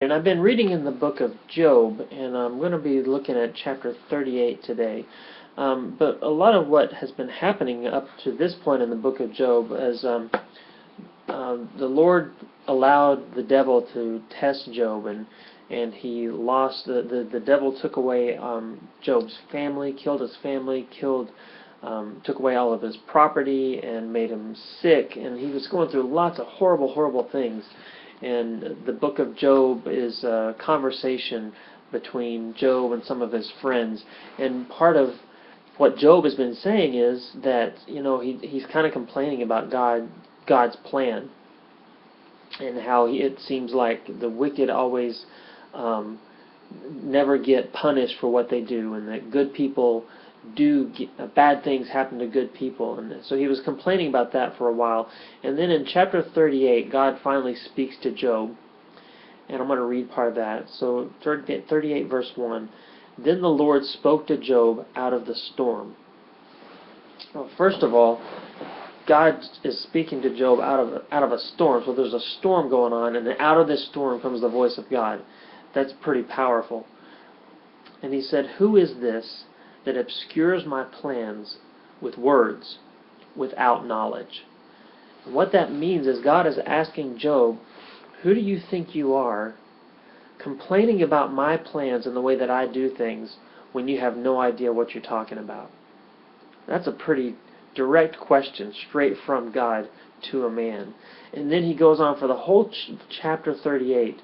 And I've been reading in the book of Job, and I'm going to be looking at chapter 38 today. But a lot of what has been happening up to this point in the book of Job is the Lord allowed the devil to test Job, and he lost. The devil took away Job's family, killed his family, took away all of his property, and made him sick. And he was going through lots of horrible things. And the book of Job is a conversation between Job and some of his friends. And part of what Job has been saying is that, he's kind of complaining about God's plan, and how it seems like the wicked always never get punished for what they do, and that good people bad things happen to good people. And so he was complaining about that for a while. And then in chapter 38, God finally speaks to Job, and I'm going to read part of that. So 38 verse 1. Then the Lord spoke to Job out of the storm. Well, first of all, God is speaking to Job out of a storm. So there's a storm going on, and then out of this storm comes the voice of God. That's pretty powerful. And he said, "Who is this that obscures my plans with words without knowledge?" And what that means is God is asking Job, who do you think you are, complaining about my plans and the way that I do things when you have no idea what you're talking about? That's a pretty direct question, straight from God to a man. And then he goes on for the whole chapter 38.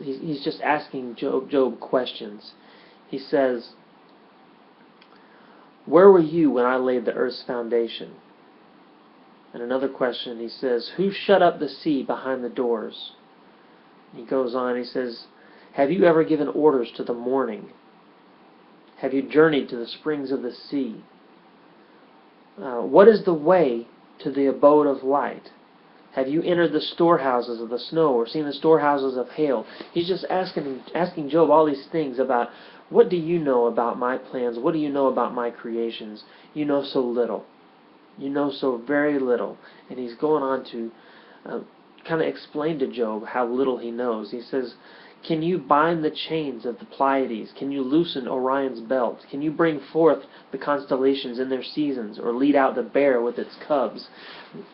He's just asking Job questions. He says, "Where were you when I laid the earth's foundation?" And another question, he says, "Who shut up the sea behind the doors?" He goes on, he says, "Have you ever given orders to the morning? Have you journeyed to the springs of the sea? What is the way to the abode of light? Have you entered the storehouses of the snow, or seen the storehouses of hail?" He's just asking Job all these things about, what do you know about my plans? What do you know about my creations? You know so little. You know so very little. And he's going on to kind of explain to Job how little he knows. He says, "Can you bind the chains of the Pleiades? Can you loosen Orion's belt? Can you bring forth the constellations in their seasons, or lead out the bear with its cubs?"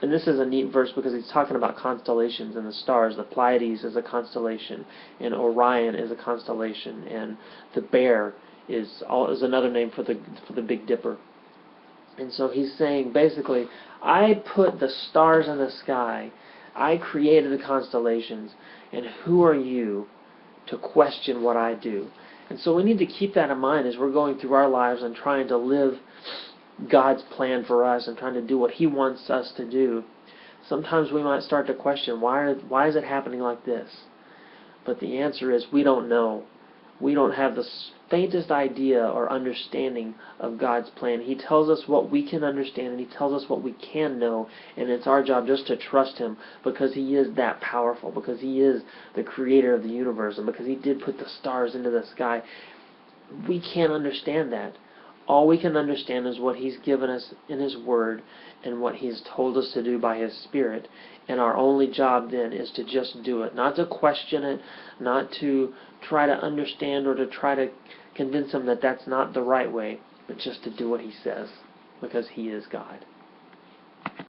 And this is a neat verse because he's talking about constellations and the stars. The Pleiades is a constellation, and Orion is a constellation, and the bear is another name for the Big Dipper. And so he's saying, basically, I put the stars in the sky. I created the constellations, and who are you to question what I do? And so we need to keep that in mind as we're going through our lives and trying to live God's plan for us and trying to do what He wants us to do. Sometimes we might start to question, why is it happening like this? But the answer is, we don't know. We don't have the faintest idea or understanding of God's plan. He tells us what we can understand, and He tells us what we can know, and it's our job just to trust Him, because He is that powerful, because He is the creator of the universe, and because He did put the stars into the sky. We can't understand that. All we can understand is what He's given us in His Word and what He's told us to do by His Spirit. And our only job then is to just do it. Not to question it, not to try to understand or to try to convince Him that that's not the right way, but just to do what He says, because He is God.